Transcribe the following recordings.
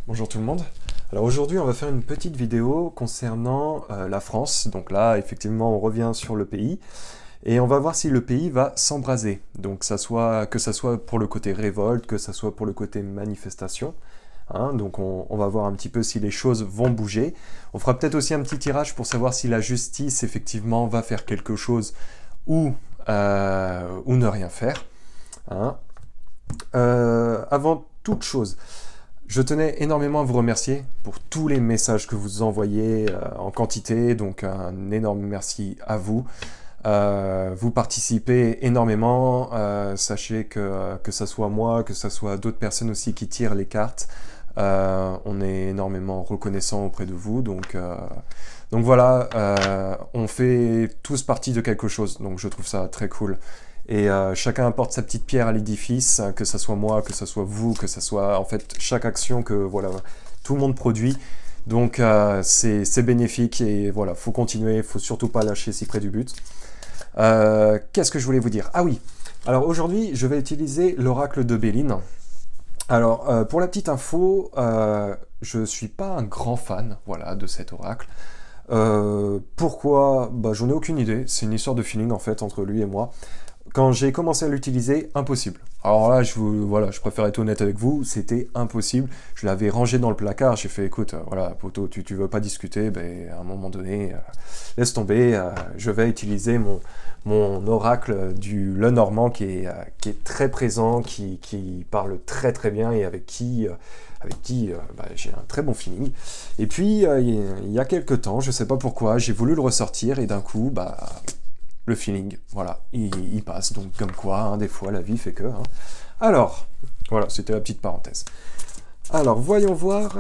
Bonjour tout le monde. Alors aujourd'hui on va faire une petite vidéo concernant la France. Donc là effectivement on revient sur le pays et on va voir si le pays va s'embraser. Donc que ça soit pour le côté révolte, que ça soit pour le côté manifestation. Hein, donc on va voir un petit peu si les choses vont bouger. On fera peut-être aussi un petit tirage pour savoir si la justice effectivement va faire quelque chose ou ne rien faire. Hein. Avant toute chose, je tenais énormément à vous remercier pour tous les messages que vous envoyez en quantité, donc un énorme merci à vous. Vous participez énormément, sachez que ça soit moi, que ça soit d'autres personnes aussi qui tirent les cartes, on est énormément reconnaissant auprès de vous, donc voilà, on fait tous partie de quelque chose, donc je trouve ça très cool. Et chacun apporte sa petite pierre à l'édifice, que ce soit moi, que ce soit vous, que ce soit en fait chaque action que voilà, tout le monde produit. Donc c'est bénéfique et voilà, faut continuer, faut surtout pas lâcher si près du but. Qu'est-ce que je voulais vous dire? Ah oui, alors aujourd'hui je vais utiliser l'oracle de Béline. Alors pour la petite info, je suis pas un grand fan voilà, de cet oracle. Pourquoi? Bah, j'en ai aucune idée, c'est une histoire de feeling en fait entre lui et moi. Quand j'ai commencé à l'utiliser, impossible. Alors là, voilà, je préfère être honnête avec vous, c'était impossible. Je l'avais rangé dans le placard, j'ai fait, écoute, voilà, poto, tu veux pas discuter, ben, à un moment donné, laisse tomber, je vais utiliser mon oracle du Lenormand qui est très présent, qui parle très très bien et avec qui bah, j'ai un très bon feeling. Et puis, il y a quelques temps, je sais pas pourquoi, j'ai voulu le ressortir et d'un coup, bah... le feeling, voilà, il passe, donc comme quoi, hein, des fois, la vie fait que... Hein. Alors, voilà, c'était la petite parenthèse. Alors, voyons voir,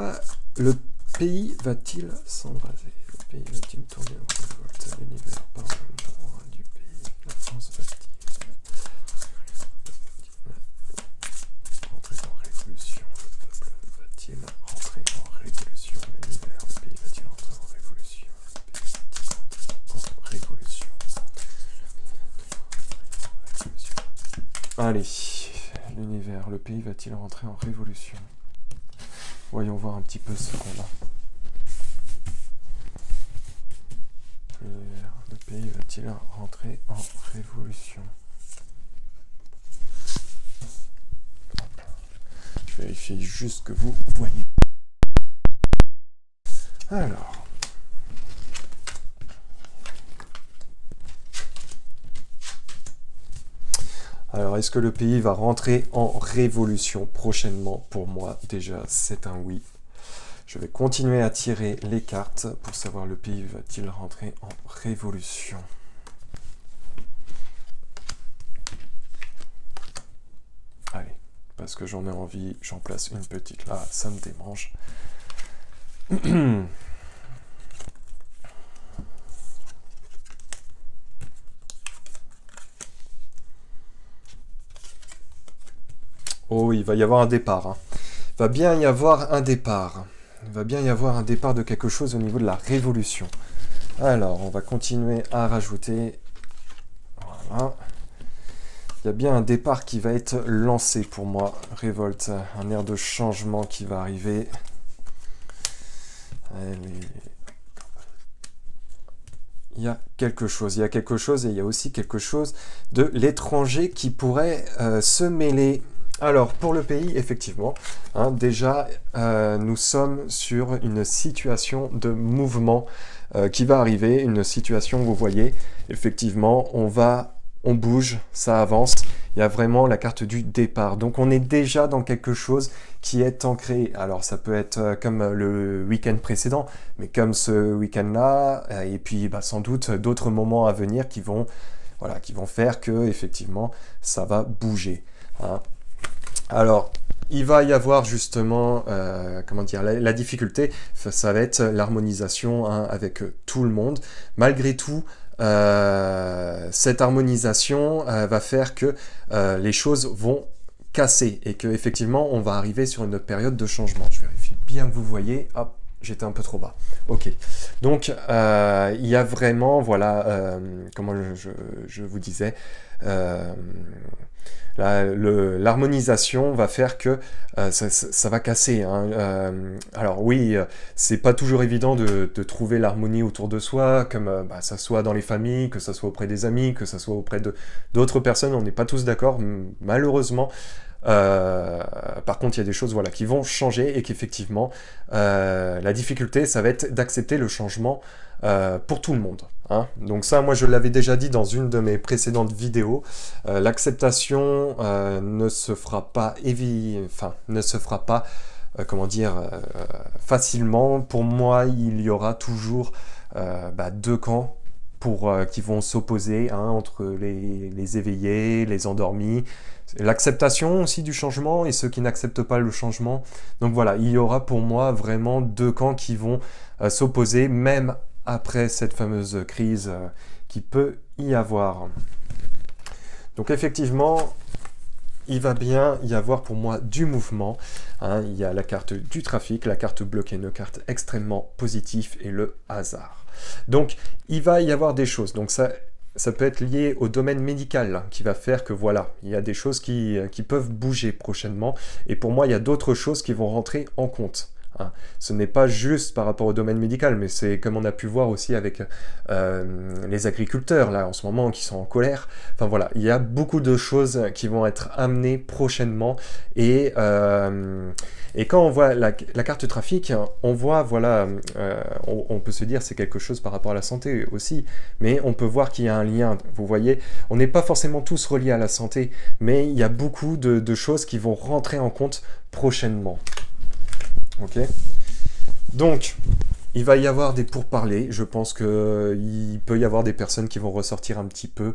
le pays va-t-il s'embraser? Le pays va-t-il tourner en révolte? L'univers par le nom du pays, la France va-t-il rentrer en révolution? Le peuple va-t-il rentrer en révolution? L'univers, le pays va-t-il rentrer en révolution? Le pays va-t-il rentrer en révolution? Allez, l'univers, le pays va-t-il rentrer en révolution? Voyons voir un petit peu ce qu'on a. L'univers, le pays va-t-il rentrer en révolution? Je vérifie juste que vous voyez. Alors... Alors, est-ce que le pays va rentrer en révolution prochainement? Pour moi, déjà, c'est un oui. Je vais continuer à tirer les cartes pour savoir le pays va-t-il rentrer en révolution. Allez, parce que j'en ai envie, j'en place une petite là, ça me démange. Oh, il va y avoir un départ. Hein. Il va bien y avoir un départ. Il va bien y avoir un départ de quelque chose au niveau de la révolution. Alors, on va continuer à rajouter. Voilà. Il y a bien un départ qui va être lancé pour moi. Révolte, un air de changement qui va arriver. Allez. Il y a quelque chose et il y a aussi quelque chose de l'étranger qui pourrait se mêler. Alors, pour le pays, effectivement, hein, déjà, nous sommes sur une situation de mouvement qui va arriver, une situation où vous voyez, effectivement, on bouge, ça avance, il y a vraiment la carte du départ. Donc, on est déjà dans quelque chose qui est ancré. Alors, ça peut être comme le week-end précédent, mais comme ce week-end-là, et puis bah, sans doute d'autres moments à venir qui vont faire que, effectivement, ça va bouger. Hein. Alors, il va y avoir justement, comment dire, la difficulté, ça va être l'harmonisation hein, avec tout le monde. Malgré tout, cette harmonisation va faire que les choses vont casser et que effectivement, on va arriver sur une période de changement. Je vérifie bien que vous voyez. Hop, j'étais un peu trop bas. Ok. Donc, il y a vraiment, voilà, comment je vous disais, l'harmonisation va faire que ça va casser. Hein. Alors oui, c'est pas toujours évident de trouver l'harmonie autour de soi, comme ça soit dans les familles, que ça soit auprès des amis, que ça soit auprès d'autres personnes, on n'est pas tous d'accord, malheureusement. Par contre, il y a des choses voilà, qui vont changer et qu'effectivement, la difficulté, ça va être d'accepter le changement pour tout le monde. Hein. Donc ça, moi, je l'avais déjà dit dans une de mes précédentes vidéos. L'acceptation ne se fera pas, comment dire, facilement. Pour moi, il y aura toujours deux camps qui vont s'opposer entre les éveillés, les endormis. L'acceptation aussi du changement et ceux qui n'acceptent pas le changement. Donc voilà, il y aura pour moi vraiment deux camps qui vont s'opposer, même après cette fameuse crise qui peut y avoir. Donc effectivement, il va bien y avoir pour moi du mouvement. Hein. Il y a la carte du trafic, la carte bloquée, une carte extrêmement positive et le hasard. Donc il va y avoir des choses. Donc ça peut être lié au domaine médical là, qui va faire que voilà, il y a des choses qui peuvent bouger prochainement. Et pour moi, il y a d'autres choses qui vont rentrer en compte. Hein. Ce n'est pas juste par rapport au domaine médical, mais c'est comme on a pu voir aussi avec les agriculteurs là en ce moment qui sont en colère. Enfin voilà, il y a beaucoup de choses qui vont être amenées prochainement et quand on voit la carte trafic, on voit voilà, on peut se dire c'est quelque chose par rapport à la santé aussi, mais on peut voir qu'il y a un lien. Vous voyez, on n'est pas forcément tous reliés à la santé, mais il y a beaucoup de choses qui vont rentrer en compte prochainement. Ok. Donc, il va y avoir des pourparlers. Je pense qu'il peut y avoir des personnes qui vont ressortir un petit peu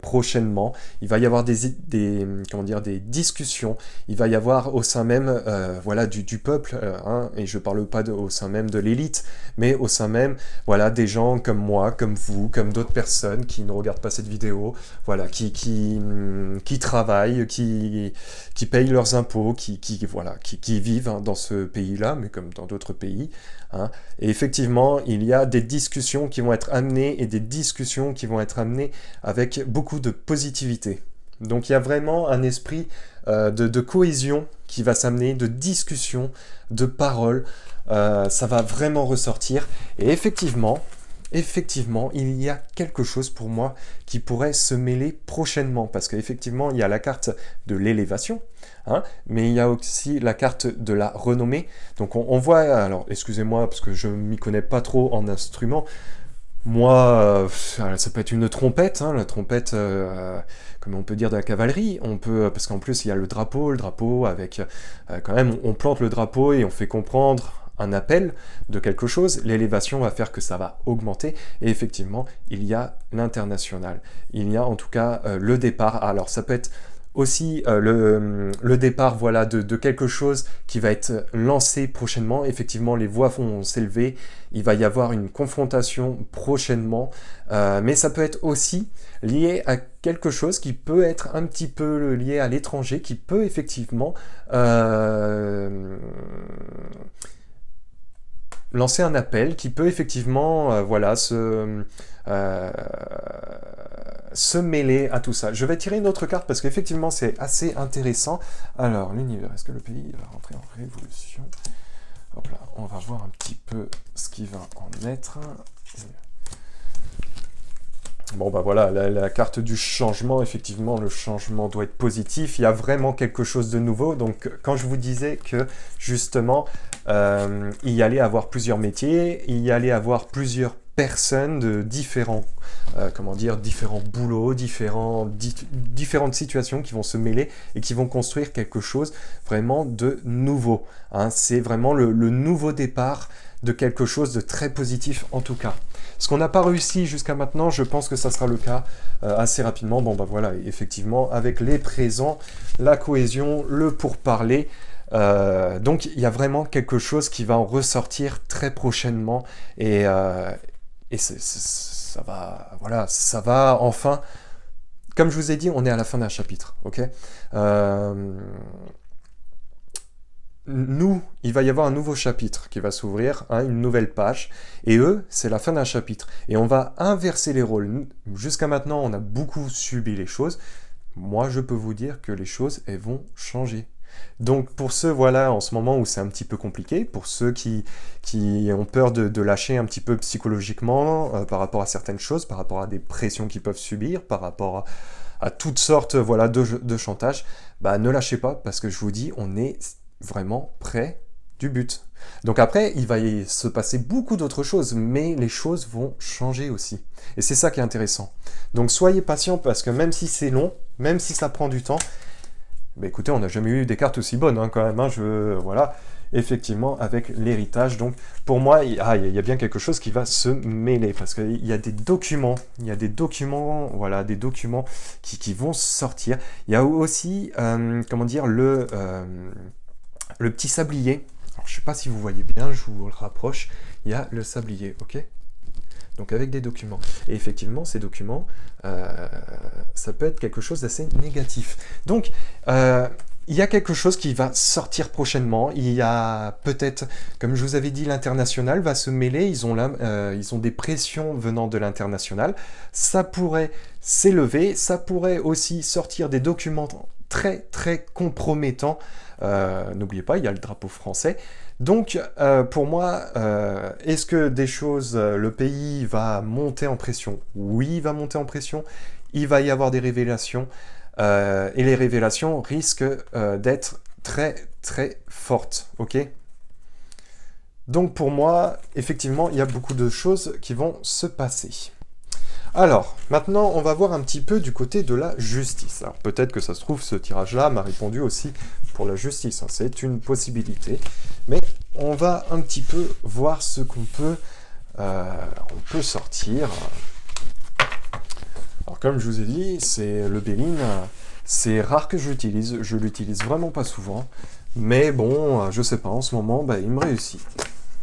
prochainement. Il va y avoir des discussions. Il va y avoir au sein même voilà, du peuple, hein, et je ne parle pas au sein même de l'élite, mais au sein même voilà, des gens comme moi, comme vous, comme d'autres personnes qui ne regardent pas cette vidéo, voilà, qui travaillent, qui payent leurs impôts, qui vivent hein, dans ce pays-là, mais comme dans d'autres pays. Hein. Et effectivement, il y a des discussions qui vont être amenées et des discussions qui vont être amenées avec beaucoup de positivité. Donc il y a vraiment un esprit de cohésion qui va s'amener, de discussion, de parole. Ça va vraiment ressortir. Et effectivement, il y a quelque chose pour moi qui pourrait se mêler prochainement, parce qu'effectivement, il y a la carte de l'élévation, hein, mais il y a aussi la carte de la renommée. Donc on voit, alors excusez-moi, parce que je ne m'y connais pas trop en instrument, moi, ça peut être une trompette, hein, la trompette, comme on peut dire de la cavalerie, parce qu'en plus il y a le drapeau avec, quand même, on plante le drapeau et on fait comprendre un appel de quelque chose, l'élévation va faire que ça va augmenter, et effectivement, il y a l'international. Il y a en tout cas le départ, alors ça peut être aussi le départ voilà, de quelque chose qui va être lancé prochainement. Effectivement, les voix vont s'élever, il va y avoir une confrontation prochainement, mais ça peut être aussi lié à quelque chose qui peut être un petit peu lié à l'étranger, qui peut effectivement lancer un appel, qui peut effectivement voilà, se mêler à tout ça. Je vais tirer une autre carte parce qu'effectivement c'est assez intéressant. Alors, l'univers, est-ce que le pays va rentrer en révolution? Hop là, on va voir un petit peu ce qui va en être. Bon bah voilà, la carte du changement, effectivement, le changement doit être positif, il y a vraiment quelque chose de nouveau. Donc quand je vous disais que justement, il y allait avoir plusieurs métiers, il y allait avoir plusieurs personnes de différents, différents boulots, différentes situations qui vont se mêler et qui vont construire quelque chose vraiment de nouveau. Hein. C'est vraiment le nouveau départ de quelque chose de très positif en tout cas. Ce qu'on n'a pas réussi jusqu'à maintenant, je pense que ça sera le cas assez rapidement. Bon bah voilà, effectivement, avec les présents, la cohésion, le pourparler, donc il y a vraiment quelque chose qui va en ressortir très prochainement et ça va, voilà, ça va enfin. Comme je vous ai dit, on est à la fin d'un chapitre, ok. nous, il va y avoir un nouveau chapitre qui va s'ouvrir, hein, une nouvelle page, et eux, c'est la fin d'un chapitre. Et on va inverser les rôles. Jusqu'à maintenant, on a beaucoup subi les choses. Moi, je peux vous dire que les choses, elles vont changer. Donc pour ceux, voilà, en ce moment où c'est un petit peu compliqué, pour ceux qui ont peur de lâcher un petit peu psychologiquement par rapport à certaines choses, par rapport à des pressions qu'ils peuvent subir, par rapport à toutes sortes, voilà, de chantage, bah ne lâchez pas, parce que je vous dis, on est vraiment près du but. Donc après, il va y se passer beaucoup d'autres choses, mais les choses vont changer aussi. Et c'est ça qui est intéressant. Donc soyez patient, parce que même si c'est long, même si ça prend du temps, bah écoutez, on n'a jamais eu des cartes aussi bonnes, hein, quand même, hein, voilà, effectivement, avec l'héritage. Donc, pour moi, il y a bien quelque chose qui va se mêler, parce qu'il y a des documents, voilà, des documents qui vont sortir. Il y a aussi, comment dire, le petit sablier. Alors, je ne sais pas si vous voyez bien, je vous le rapproche. Il y a le sablier, ok ? Donc avec des documents. Et effectivement, ces documents, ça peut être quelque chose d'assez négatif. Donc, il y a quelque chose qui va sortir prochainement. Il y a peut-être, comme je vous avais dit, l'international va se mêler. Ils ont des pressions venant de l'international. Ça pourrait s'élever. Ça pourrait aussi sortir des documents très, très compromettants. N'oubliez pas, il y a le drapeau français. Donc, pour moi, est-ce que le pays va monter en pression? Oui, il va monter en pression. Il va y avoir des révélations. Et les révélations risquent d'être très, très fortes. Ok? Donc, pour moi, effectivement, il y a beaucoup de choses qui vont se passer. Alors, maintenant, on va voir un petit peu du côté de la justice. Alors, peut-être que ça se trouve, ce tirage-là m'a répondu aussi pour la justice. Hein. C'est une possibilité. Mais on va un petit peu voir ce qu'on peut, sortir. Alors, comme je vous ai dit, c'est le Béline. C'est rare que je l'utilise. Je l'utilise vraiment pas souvent. Mais bon, je sais pas, en ce moment, bah, il me réussit.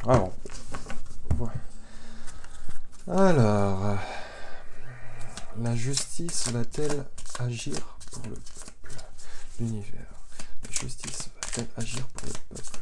Alors, voilà. Alors... La justice va-t-elle agir pour le peuple? L'univers. La justice va-t-elle agir pour le peuple?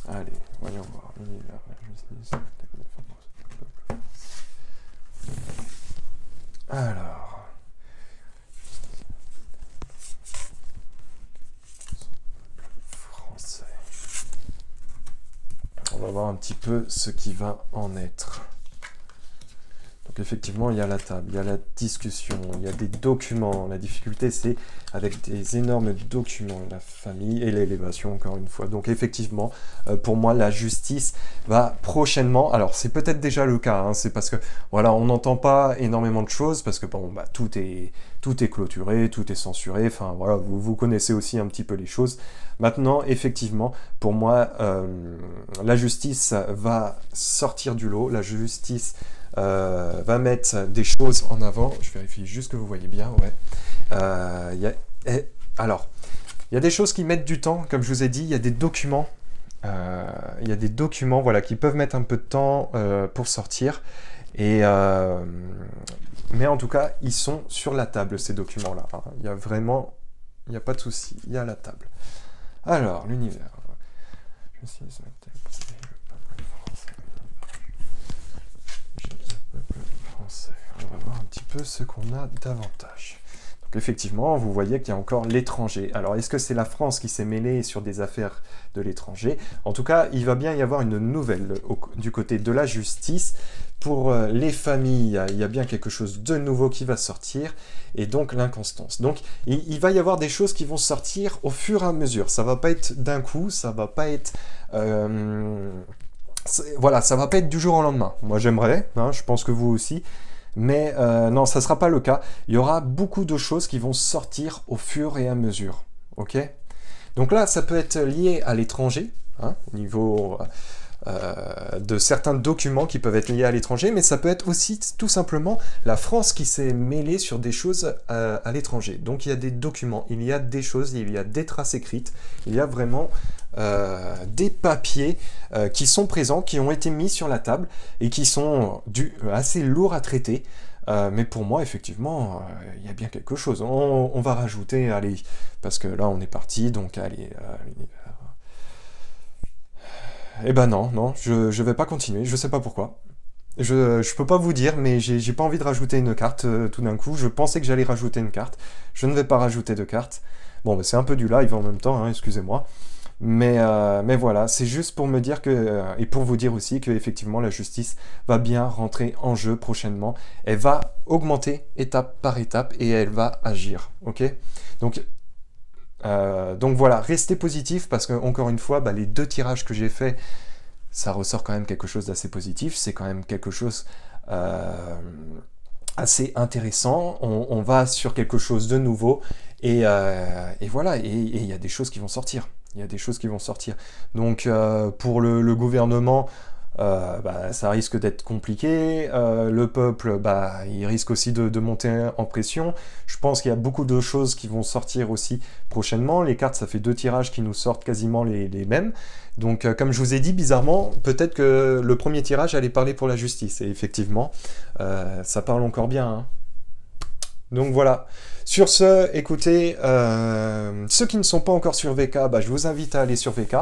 Allez, voyons voir. L'univers, la justice va-t-elle Alors, français. On va voir un petit peu ce qui va en être. Donc effectivement, il y a la table, il y a la discussion, il y a des documents. La difficulté, c'est avec des énormes documents, la famille et l'élévation, encore une fois. Donc effectivement, pour moi, la justice va prochainement... Alors, c'est peut-être déjà le cas, hein, c'est parce que, voilà, on n'entend pas énormément de choses, parce que, bon, bah, tout est clôturé, tout est censuré, enfin, voilà, vous connaissez aussi un petit peu les choses. Maintenant, effectivement, pour moi, la justice va sortir du lot, la justice... va mettre des choses en avant. Je vérifie juste que vous voyez bien, ouais. Alors, il y a des choses qui mettent du temps, comme je vous ai dit, il y a des documents. Voilà, qui peuvent mettre un peu de temps pour sortir. Mais en tout cas, ils sont sur la table, ces documents-là. Hein. Il y a vraiment... Il n'y a pas de souci, il y a la table. Alors, l'univers. On va voir un petit peu ce qu'on a d'avantage. Donc effectivement, vous voyez qu'il y a encore l'étranger. Alors, est-ce que c'est la France qui s'est mêlée sur des affaires de l'étranger? En tout cas, il va bien y avoir une nouvelle du côté de la justice. Pour les familles, il y a bien quelque chose de nouveau qui va sortir, et donc l'inconstance. Donc, il va y avoir des choses qui vont sortir au fur et à mesure. Ça va pas être d'un coup, ça va pas être... voilà, ça va pas être du jour au lendemain. Moi, j'aimerais, hein, je pense que vous aussi. Mais non, ça ne sera pas le cas. Il y aura beaucoup de choses qui vont sortir au fur et à mesure. Ok? Donc là, ça peut être lié à l'étranger, hein, niveau de certains documents qui peuvent être liés à l'étranger, mais ça peut être aussi tout simplement la France qui s'est mêlée sur des choses à l'étranger. Donc il y a des documents, il y a des choses, il y a des traces écrites, il y a vraiment des papiers qui sont présents, qui ont été mis sur la table et qui sont assez lourds à traiter. Mais pour moi, effectivement, il y a bien quelque chose. On va rajouter, allez, parce que là, on est parti, donc allez. Eh ben non, je vais pas continuer, je sais pas pourquoi. Je peux pas vous dire, mais j'ai pas envie de rajouter une carte tout d'un coup. Je pensais que j'allais rajouter une carte. Je ne vais pas rajouter de carte. Bon, bah, c'est un peu du live en même temps, hein, excusez-moi. Mais voilà, c'est juste pour me dire que, et pour vous dire aussi que effectivement la justice va bien rentrer en jeu prochainement. Elle va augmenter étape par étape et elle va agir, ok? Donc voilà, restez positif parce que encore une fois, bah, les 2 tirages que j'ai faits, ça ressort quand même quelque chose d'assez positif. C'est quand même quelque chose assez intéressant. On va sur quelque chose de nouveau et voilà, et il y a des choses qui vont sortir. Il y a des choses qui vont sortir. Donc pour le gouvernement, bah, ça risque d'être compliqué. Le peuple, bah, il risque aussi de monter en pression. Je pense qu'il y a beaucoup de choses qui vont sortir aussi prochainement. Les cartes, ça fait 2 tirages qui nous sortent quasiment les mêmes. Donc comme je vous ai dit, bizarrement, peut-être que le premier tirage allait parler pour la justice. Et effectivement, ça parle encore bien, hein. Donc voilà. Sur ce, écoutez, ceux qui ne sont pas encore sur VK, bah, je vous invite à aller sur VK,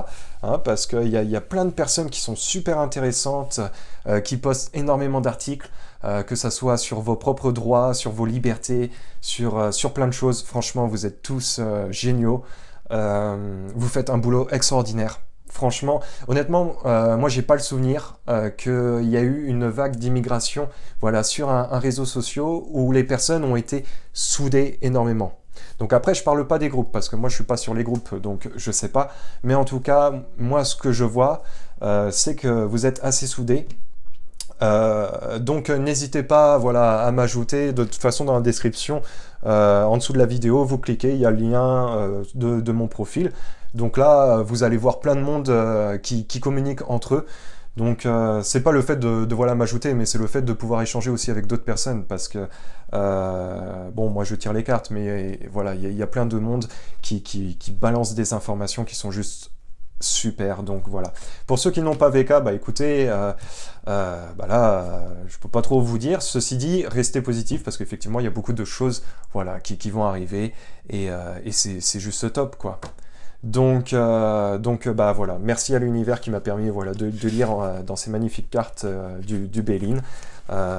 hein, parce qu'il y a plein de personnes qui sont super intéressantes, qui postent énormément d'articles, que ça soit sur vos propres droits, sur vos libertés, sur plein de choses. Franchement, vous êtes tous géniaux. Vous faites un boulot extraordinaire. Franchement, honnêtement, moi j'ai pas le souvenir qu'il y a eu une vague d'immigration, voilà, sur un réseau social où les personnes ont été soudées énormément. Donc après, je parle pas des groupes parce que moi je suis pas sur les groupes, donc je sais pas. Mais en tout cas, moi ce que je vois, c'est que vous êtes assez soudés. Donc n'hésitez pas, voilà, à m'ajouter. De toute façon, dans la description, en dessous de la vidéo, vous cliquez, il y a le lien de mon profil. Donc là, vous allez voir plein de monde qui communiquent entre eux. Donc c'est pas le fait de voilà, m'ajouter, mais c'est le fait de pouvoir échanger aussi avec d'autres personnes. Parce que, bon, moi je tire les cartes, mais voilà, il y a plein de monde qui balance des informations qui sont juste super. Donc voilà. Pour ceux qui n'ont pas VK, bah écoutez, bah là, je peux pas trop vous dire. Ceci dit, restez positif parce qu'effectivement, il y a beaucoup de choses, voilà, qui vont arriver et c'est juste top, quoi. Donc bah voilà, merci à l'univers qui m'a permis, voilà, de lire dans ces magnifiques cartes du Bélin.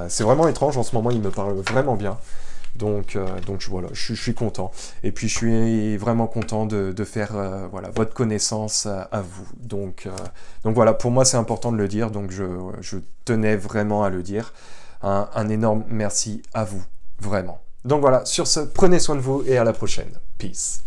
C'est vraiment étrange, en ce moment il me parle vraiment bien. Donc voilà, je suis content. Et puis je suis vraiment content de faire voilà, votre connaissance à vous. Donc voilà, pour moi c'est important de le dire, donc je tenais vraiment à le dire. Un énorme merci à vous, vraiment. Donc voilà, sur ce, prenez soin de vous et à la prochaine. Peace.